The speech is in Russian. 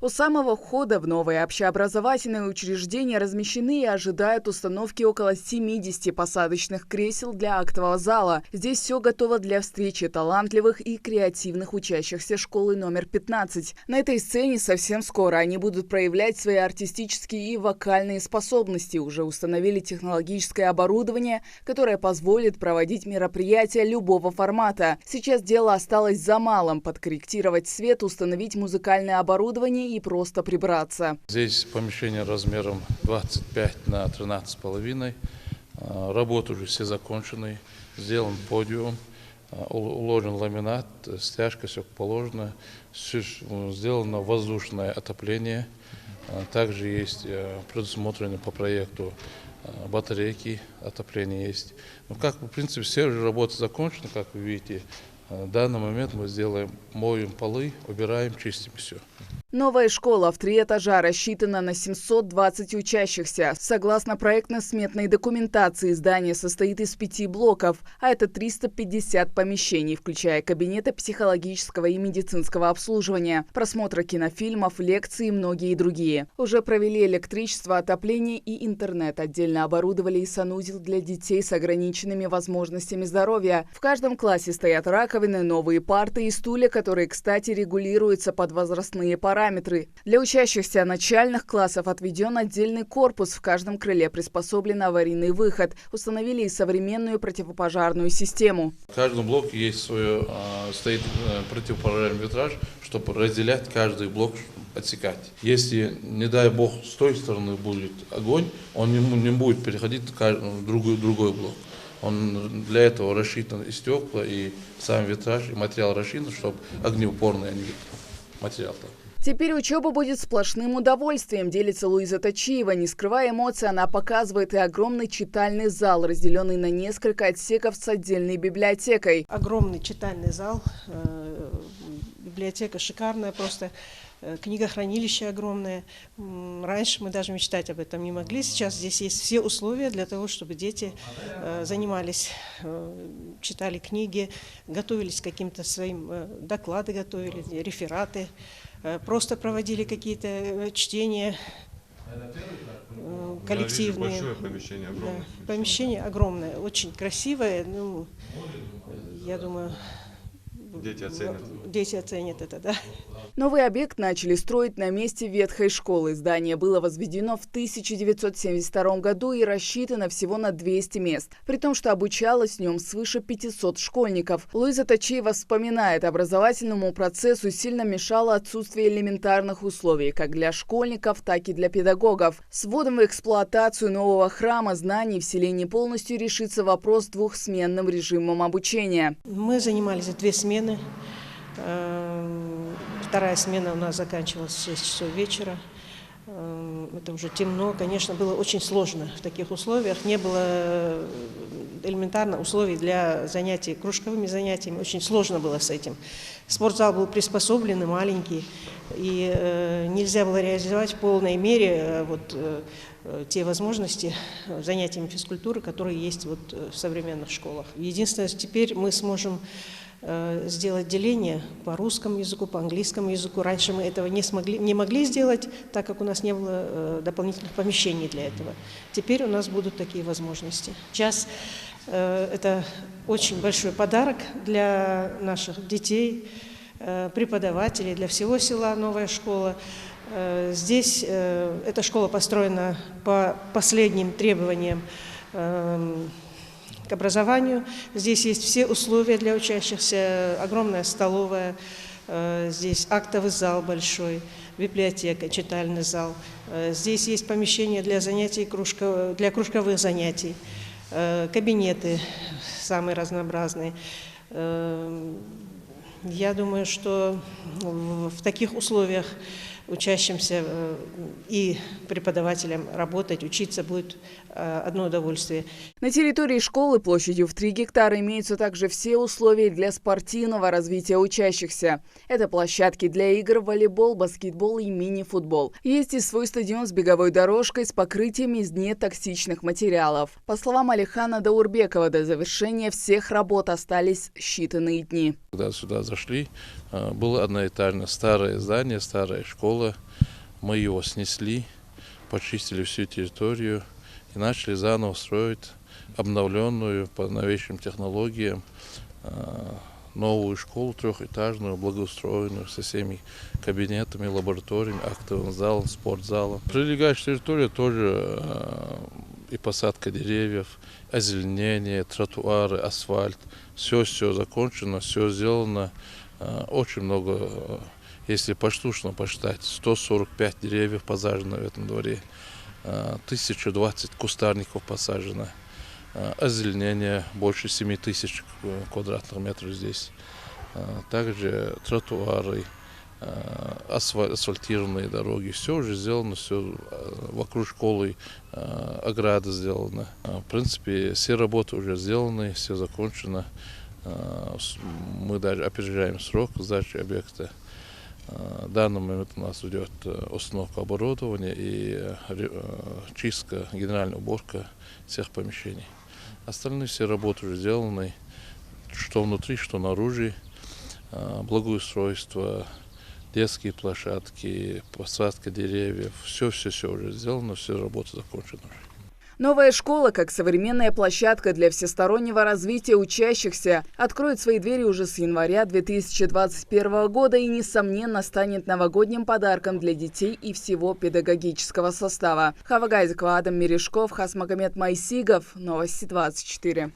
У самого входа в новое общеобразовательное учреждение размещены и ожидают установки около 70 посадочных кресел для актового зала. Здесь все готово для встречи талантливых и креативных учащихся школы номер 15. На этой сцене совсем скоро они будут проявлять свои артистические и вокальные способности. Уже установили технологическое оборудование, которое позволит проводить мероприятия любого формата. Сейчас дело осталось за малым – подкорректировать свет, установить музыкальное оборудование и просто прибраться. Здесь помещение размером 25 на 13,5. Работы уже все закончены. Сделан подиум, уложен ламинат, стяжка, все положено. Сделано воздушное отопление. Также есть предусмотрены по проекту батарейки, отопление есть. Ну, в принципе, все уже работы закончены, как вы видите. В данный момент мы моем полы, убираем, чистим все. Новая школа в 3 этажа рассчитана на 720 учащихся. Согласно проектно-сметной документации, здание состоит из 5 блоков, а это 350 помещений, включая кабинеты психологического и медицинского обслуживания, просмотра кинофильмов, лекции и многие другие. Уже провели электричество, отопление и интернет. Отдельно оборудовали и санузел для детей с ограниченными возможностями здоровья. В каждом классе стоят раковины, новые парты и стулья, которые, кстати, регулируются под возрастные параметры. Для учащихся начальных классов отведен отдельный корпус. В каждом крыле приспособлен аварийный выход. Установили и современную противопожарную систему. В каждом блоке есть стоит противопожарный витраж, чтобы разделять каждый блок, отсекать. Если, не дай бог, с той стороны будет огонь, он не будет переходить в другой блок. Он для этого рассчитан и стекла, и сам витраж, и материал рассчитан, чтобы огнеупорный материал. Теперь учеба будет сплошным удовольствием, делится Луиза Точиева. Не скрывая эмоций, она показывает и огромный читальный зал, разделенный на несколько отсеков с отдельной библиотекой. Огромный читальный зал, библиотека шикарная, просто книгохранилище огромное. Раньше мы даже мечтать об этом не могли. Сейчас здесь есть все условия для того, чтобы дети занимались, читали книги, готовились к каким-то своим доклады, готовили рефераты. Просто проводили какие-то чтения коллективные. Большое помещение, огромное. Да, помещение огромное, очень красивое. Ну, я думаю, дети оценят это, да. Новый объект начали строить на месте ветхой школы. Здание было возведено в 1972 году и рассчитано всего на 200 мест. При том, что обучалось в нем свыше 500 школьников. Луиза Точиева вспоминает, образовательному процессу сильно мешало отсутствие элементарных условий как для школьников, так и для педагогов. С вводом в эксплуатацию нового храма знаний в селе не полностью решится вопрос с двухсменным режимом обучения. Мы занимались 2 смены. Вторая смена у нас заканчивалась в 6 часов вечера. Это уже темно. Конечно, было очень сложно в таких условиях. Не было элементарно условий для занятий кружковыми занятиями. Очень сложно было с этим. Спортзал был приспособлен и маленький. И нельзя было реализовать в полной мере те возможности занятиями физкультуры, которые есть в современных школах. Единственное, теперь мы сможем сделать деление по русскому языку, по английскому языку. Раньше мы этого не могли сделать, так как у нас не было дополнительных помещений для этого. Теперь у нас будут такие возможности. Сейчас это очень большой подарок для наших детей, преподавателей, для всего села «Новая школа». Здесь эта школа построена по последним требованиям к образованию. Здесь есть все условия для учащихся, огромная столовая, здесь актовый зал большой, библиотека, читальный зал. Здесь есть помещение для занятий, для кружковых занятий, кабинеты самые разнообразные. Я думаю, что в таких условиях учащимся и преподавателям работать, учиться будет одно удовольствие. На территории школы площадью в 3 гектара имеются также все условия для спортивного развития учащихся. Это площадки для игр, волейбол, баскетбол и мини-футбол. Есть и свой стадион с беговой дорожкой с покрытием из нетоксичных материалов. По словам Алихана Даурбекова, до завершения всех работ остались считанные дни. Когда сюда зашли, было одноэтажное старое здание, старая школа. Мы его снесли, почистили всю территорию и начали заново строить обновленную по новейшим технологиям новую школу трехэтажную, благоустроенную, со всеми кабинетами, лабораториями, актовым залом, спортзалом. Прилегающая территория тоже и посадка деревьев, озеленение, тротуары, асфальт. Все закончено, все сделано. Очень много, если поштучно посчитать, 145 деревьев посажено в этом дворе, 1020 кустарников посажено. Озеленение больше 7000 квадратных метров здесь. Также тротуары, асфальтированные дороги. Все уже сделано, все вокруг школы, ограда сделана. В принципе, все работы уже сделаны, все закончено. Мы даже опережаем срок сдачи объекта. В данный момент у нас идет установка оборудования и чистка, генеральная уборка всех помещений. Остальные все работы уже сделаны, что внутри, что наружу. Благоустройство, детские площадки, посадка деревьев. Все уже сделано, все работы закончены уже. Новая школа, как современная площадка для всестороннего развития учащихся, откроет свои двери уже с января 2021 года и, несомненно, станет новогодним подарком для детей и всего педагогического состава. Хава Гайзекова, Адам Мережков, Хасмагомед Майсигов. Новости 24.